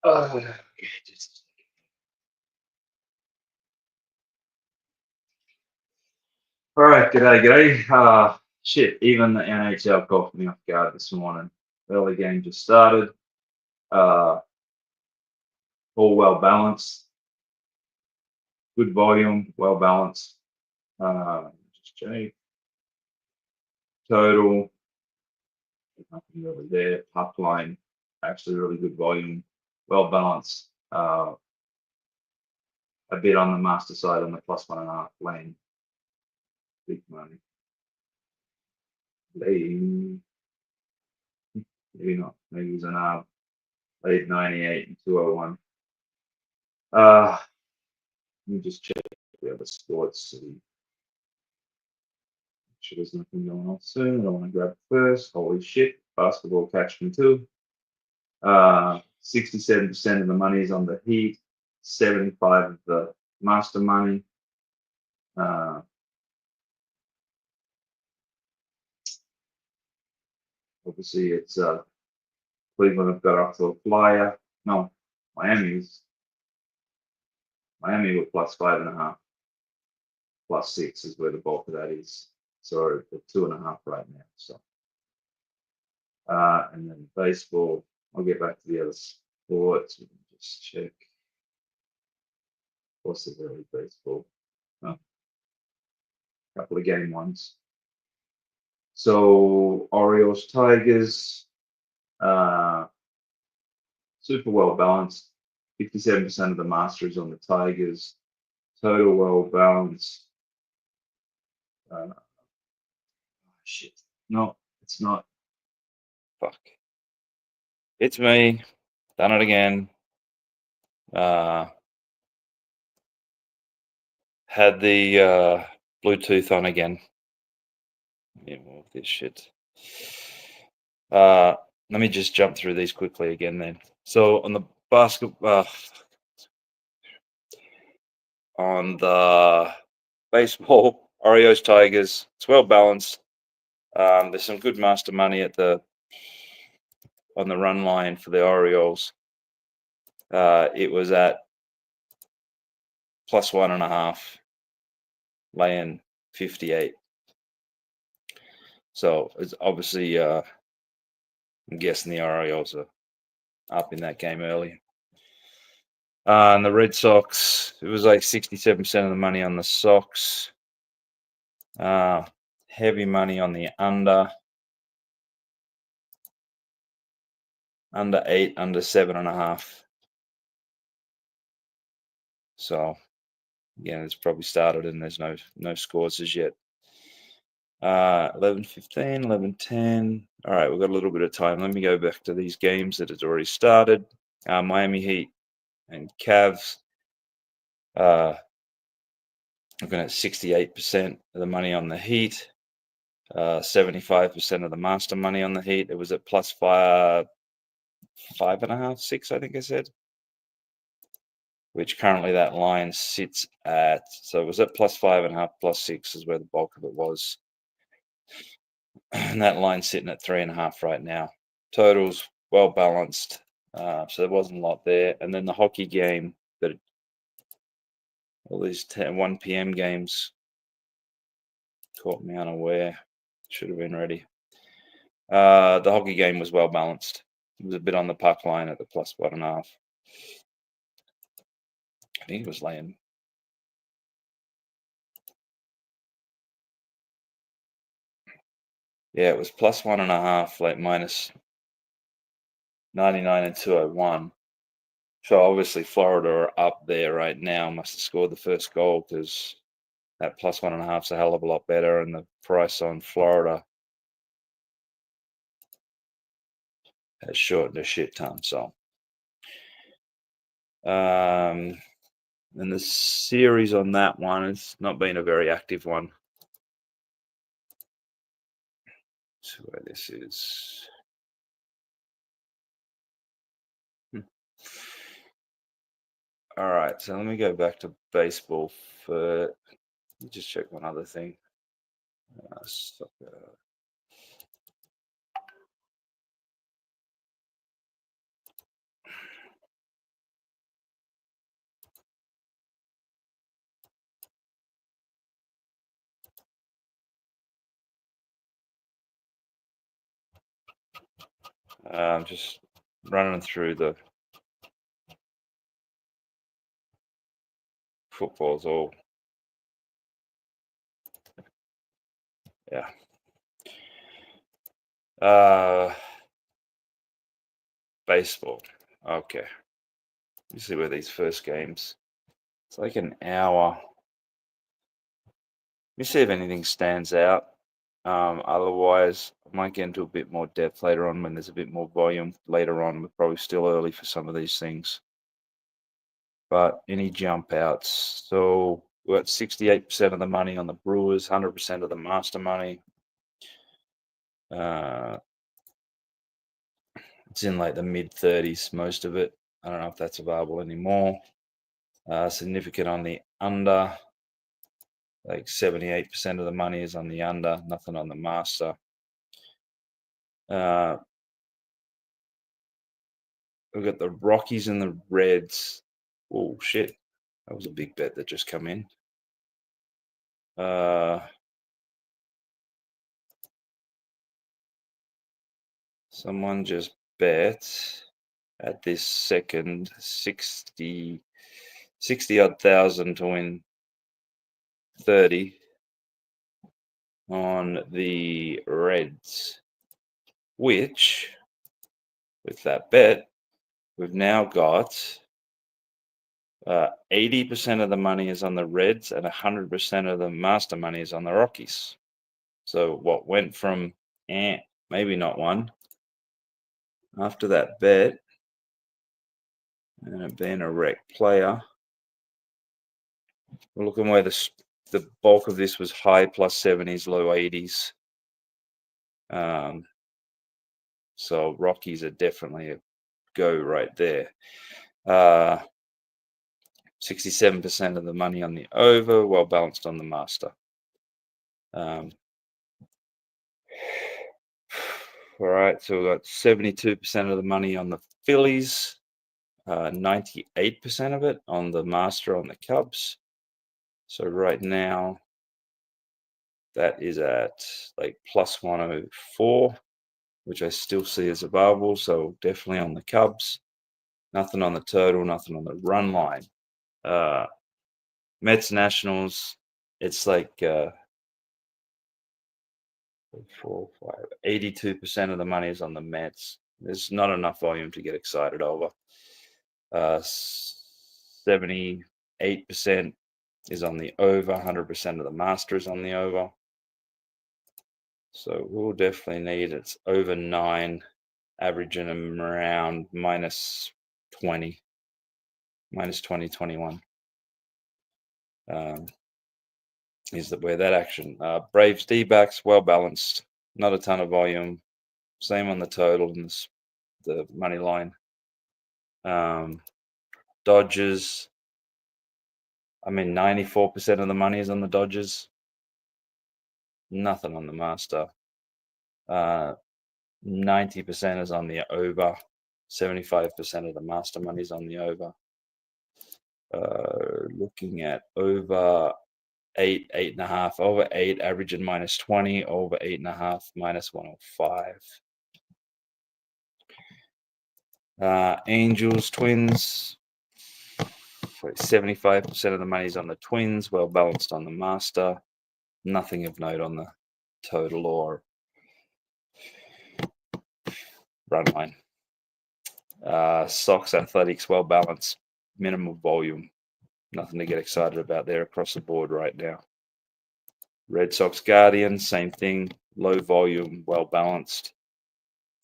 Okay, just all right. G'day. Shit. Even the NHL caught me off guard this morning. Early game just started. Uh, all well balanced. Good volume. Well balanced. Just check total. Nothing really there. Puck line. Actually, really good volume. Well balanced. A bit on the master side on the +1.5 lane. Big money. Lane. Maybe not. Maybe it's an late 98 and 201. Let me just check the other sports. See. Make sure there's nothing going on soon. I don't want to grab it first. Holy shit. Basketball catch me too. 67% of the money is on the Heat, 75 of the master money. Obviously, it's Cleveland have got off to a flyer. No, Miami were +5.5, +6 is where the bulk of that is. So the 2.5 right now. So, and then baseball. I'll get back to the other sports. We can just check. What's the early baseball? Oh, a couple of game ones. So Orioles, Tigers, super well balanced. 57% of the Masters on the Tigers. Total well balanced. Shit. No, it's not. Fuck. It's me. Done it again. Had the Bluetooth on again. Yeah, well, this shit. Let me just jump through these quickly again then. So on the on the baseball, Orioles, Tigers, it's well balanced. There's some good master money on the run line for the Orioles. It was at +1.5, laying 58. So it's obviously, I'm guessing the Orioles are up in that game early. And the Red Sox, it was like 67% of the money on the Sox. Heavy money on the under 8, under 7.5. So again, it's probably started and there's no scores as yet. 11:15, 11:10. All right, we've got a little bit of time. Let me go back to these games that has already started. Miami Heat and Cavs. Looking at 68% of the money on the Heat, 75% of the master money on the Heat. It was at +5.5, 6, I think I said. Which currently that line sits at. So it was at +5.5, +6 is where the bulk of it was. And that line's sitting at 3.5 right now. Totals well balanced. So there wasn't a lot there. And then the hockey game, that all these 1 p.m. games caught me unaware. Should have been ready. The hockey game was well balanced. It was a bit on the puck line at the +1.5. I think it was laying. Yeah, it was +1.5, like minus 99 and 201. So obviously Florida are up there right now. Must have scored the first goal because that +1.5 is a hell of a lot better, and the price on Florida has shortened a shit ton. So, and the series on that one has not been a very active one. So where this is. All right, so let me go back to baseball for. Let me just check one other thing. Just running through the footballs all. Yeah. Baseball. Okay. You see where these first games. It's like an hour. Let me see if anything stands out. Otherwise, I might get into a bit more depth later on when there's a bit more volume later on. We're probably still early for some of these things. But any jump outs? So we're at 68% of the money on the Brewers, 100% of the master money. It's in like the mid 30s, most of it. I don't know if that's available anymore. Significant on the under. Like 78% of the money is on the under, nothing on the master. We've got the Rockies and the Reds. Oh shit, that was a big bet that just come in. Someone just bet at this second 60 odd thousand to win 30 on the Reds, which with that bet we've now got 80% of the money is on the Reds and 100% of the master money is on the Rockies. So what went from maybe not one after that bet and it being a rec player. We're looking where the bulk of this was high plus 70s, low 80s. So Rockies are definitely a go right there. 67% of the money on the over, well balanced on the master. All right, so we've got 72% of the money on the Phillies, 98% of it on the master on the Cubs. So right now, that is at like plus 104, which I still see as available. So definitely on the Cubs. Nothing on the total, nothing on the run line. Mets Nationals, it's like 82% of the money is on the Mets. There's not enough volume to get excited over. 78% is on the over, 100% of the master is on the over. So we'll definitely need it's over 9, averaging them around minus 20, 21. Is where that action. Braves D-backs, well balanced, not a ton of volume. Same on the total and the money line. Dodgers, 94% of the money is on the Dodgers. Nothing on the master. 90% is on the over. 75% of the master money is on the over. Looking at over 8, 8.5, over 8, averaging minus 20, over 8.5, minus 105. Angels, Twins, 75% of the money is on the Twins, well balanced on the master. Nothing of note on the total or run line. Sox, Athletics, well balanced, minimal volume. Nothing to get excited about there across the board right now. Red Sox, Guardians, same thing, low volume, well balanced.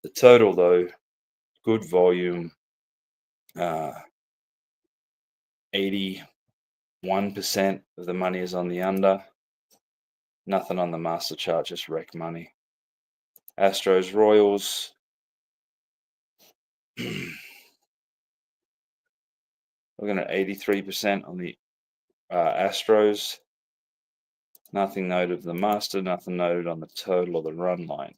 The total, though, good volume, 81% of the money is on the under. Nothing on the master chart, just rec money. Astros, Royals. Looking at 83% on the Astros. Nothing noted of the master, nothing noted on the total or the run line.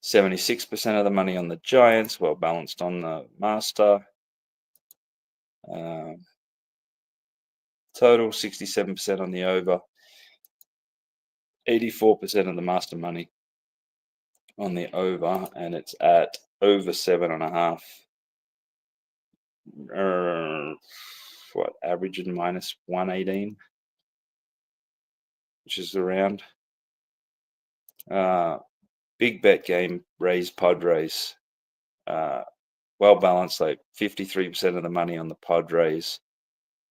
76% of the money on the Giants, well balanced on the master. Total 67% on the over. 84% of the master money on the over, and it's at over 7.5. What, averaging minus 118, which is around. Big bet game, Rays Padres. Well balanced, like 53% of the money on the Padres,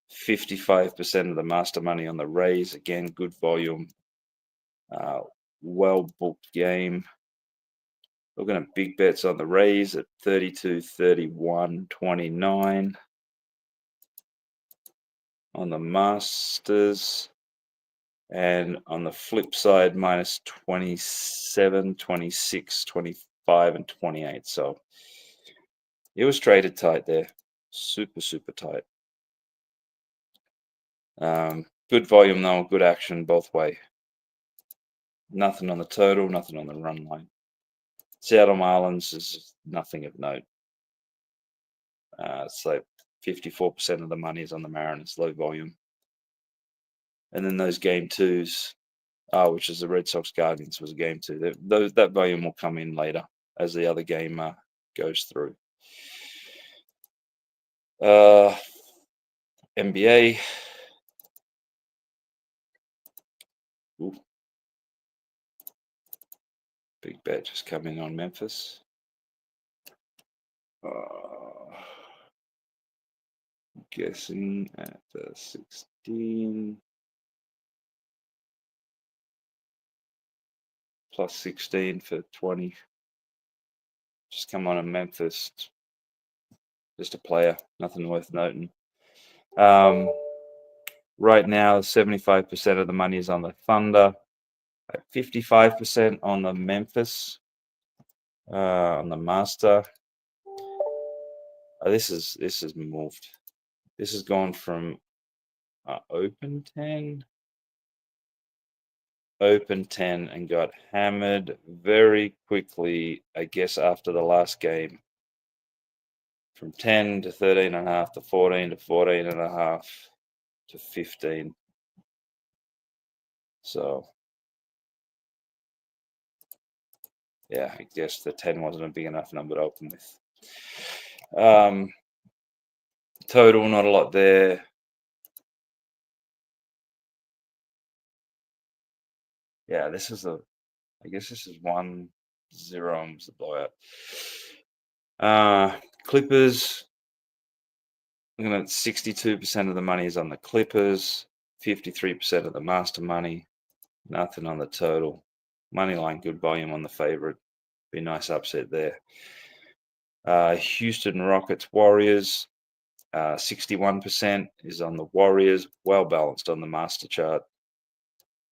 55% of the master money on the Rays. Again, good volume. Well booked game. Looking at big bets on the Rays at 32, 31, 29. On the Masters. And on the flip side, minus 27, 26, 25, and 28. So it was traded tight there. Super, super tight. Good volume though, good action both way. Nothing on the total, nothing on the run line. Seattle Marlins is nothing of note. So 54% of the money is on the Mariners, low volume. And then those game twos, which is the Red Sox Guardians, was a game two. That volume will come in later as the other game goes through. NBA. Ooh. Big bet just coming on Memphis. Guessing at 16 plus 16 for 20. Just come on in Memphis. Just a player, nothing worth noting. Right now, 75% of the money is on the Thunder, 55% on the Memphis, on the Master. This is moved. This has gone from open 10, and got hammered very quickly, I guess, after the last game. From 10 to 13.5 to 14 to 14.5 to 15. So, yeah, I guess the 10 wasn't a big enough number to open with. Total, not a lot there. Yeah, this is I guess this is 1-0 and was the blowout. Clippers, looking at 62% of the money is on the Clippers, 53% of the master money, nothing on the total. Money line, good volume on the favorite. Be a nice upset there. Houston Rockets Warriors, 61% is on the Warriors, well balanced on the master chart.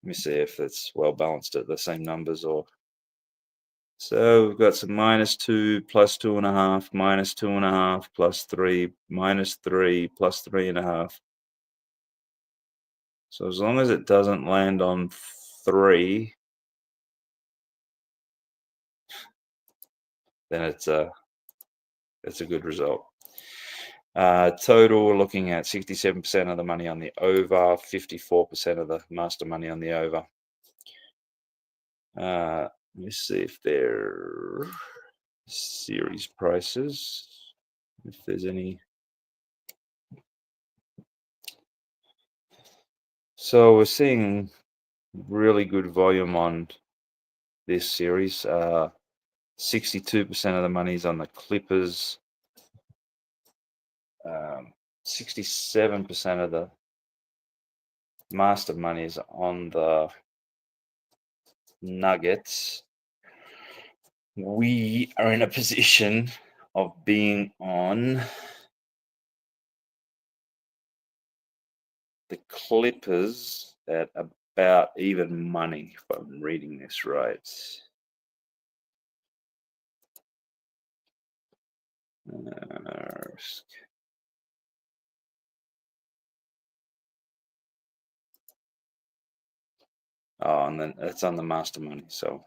Let me see if it's well balanced at the same numbers or. So we've got some -2, +2.5, -2.5, +3, -3, +3.5. So as long as it doesn't land on 3, then it's a good result. Total, we're looking at 67% of the money on the over, 54% of the master money on the over. Let me see if they're series prices, if there's any. So we're seeing really good volume on this series. 62% of the money's on the Clippers. 67% of the master money is on the Nuggets. We are in a position of being on the Clippers at about even money, if I'm reading this right. And then it's on the master money, so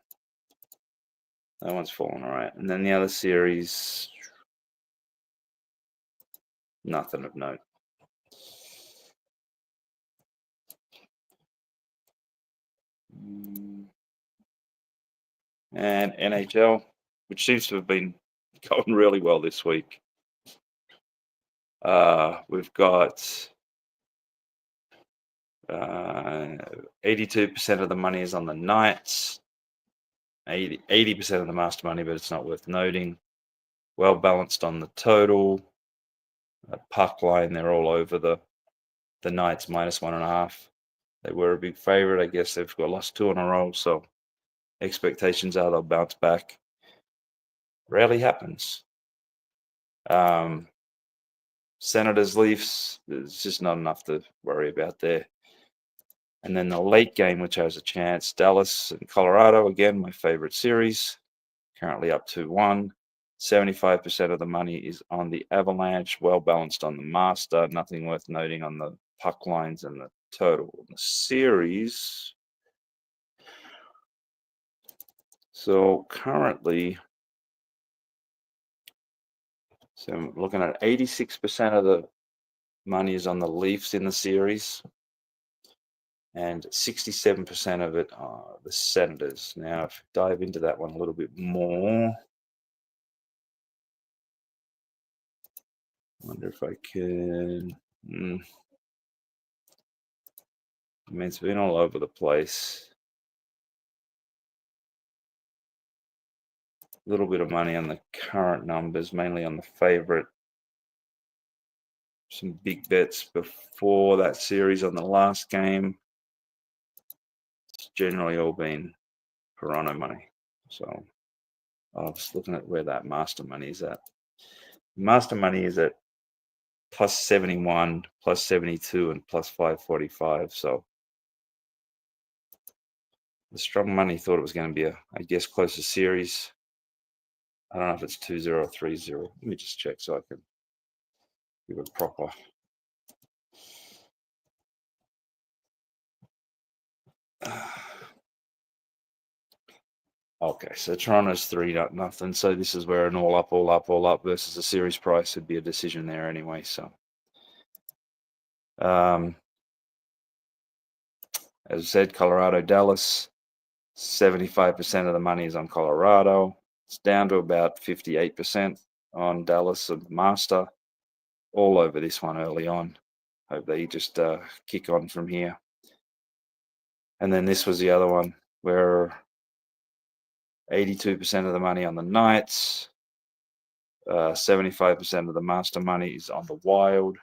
that one's falling all right. And then the other series, nothing of note. And NHL, which seems to have been going really well this week. We've got 82% of the money is on the Knights. 80% of the master money, but it's not worth noting. Well balanced on the total. Puck line, they're all over the Knights -1.5. They were a big favorite. I guess they've got lost 2 in a row, so expectations are they'll bounce back. Rarely happens. Senators, Leafs, there's just not enough to worry about there. And then the late game, which has a chance, Dallas and Colorado, again, my favorite series, currently up 2-1. 75% of the money is on the Avalanche, well balanced on the master, nothing worth noting on the puck lines and the total. The series, so currently, so I'm looking at 86% of the money is on the Leafs in the series, and 67% of it are the Senators. Now, if we dive into that one a little bit more, I wonder if I can. I mean, it's been all over the place. A little bit of money on the current numbers, mainly on the favorite. Some big bets before that series on the last game. It's generally all been Toronto money. So I was looking at where that master money is at. Master money is at +71, +72, and +545. So the strong money thought it was going to be I guess, closer series. I don't know if it's 2-0 or 3-0. Let me just check so I can give a proper. Okay, so Toronto's 3-0. So this is where an all up versus a series price would be a decision there anyway. So, as I said, Colorado, Dallas, 75% of the money is on Colorado. It's down to about 58% on Dallas and Master. All over this one early on. Hope they just kick on from here. And then this was the other one where 82% of the money on the Knights, 75% of the master money is on the Wild.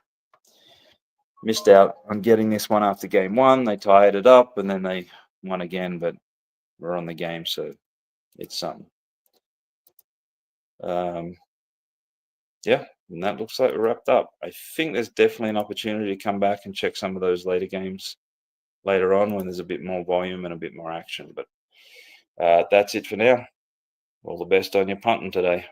Missed out on getting this one after game 1. They tied it up and then they won again, but we're on the game, so it's something. Yeah, and that looks like we're wrapped up. I think there's definitely an opportunity to come back and check some of those later games later on when there's a bit more volume and a bit more action. But that's it for now. All the best on your punting today.